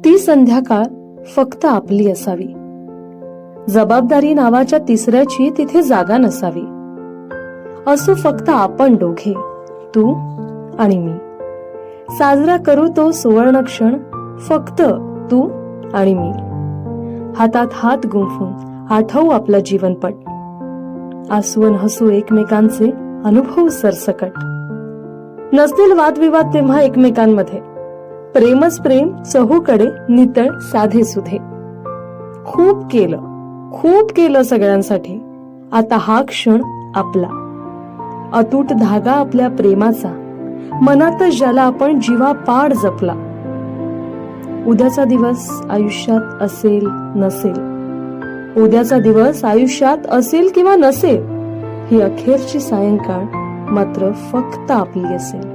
ती संध्याकाळ फक्त आपली असावी. जबाबदारी नावाच्या तिसऱ्याची तिथे जागा नसावी. असो फक्त आपण दोघे, तू आणि मी. साजरा करू तो सुवर्ण क्षण फक्त तू आणि मी. हातात हात गुंफून आठवू आपलं जीवनपट. आसवून हसू एकमेकांचे अनुभव सरसकट. नसतील वादविवाद तेव्हा एकमेकांमध्ये. प्रेमच प्रेम चहूकडे नितळ साधे सुधे. खूप केलं सगळ्यांसाठी. आता हा क्षण आपला. अतूट धागा आपल्या प्रेमाचा, मनातच ज्याला आपण जीवापाड जपला. उद्याचा दिवस आयुष्यात असेल नसेल, उद्याचा दिवस आयुष्यात असेल किंवा नसेल, ही अखेरची सायंकाळ मात्र फक्त आपली असेल.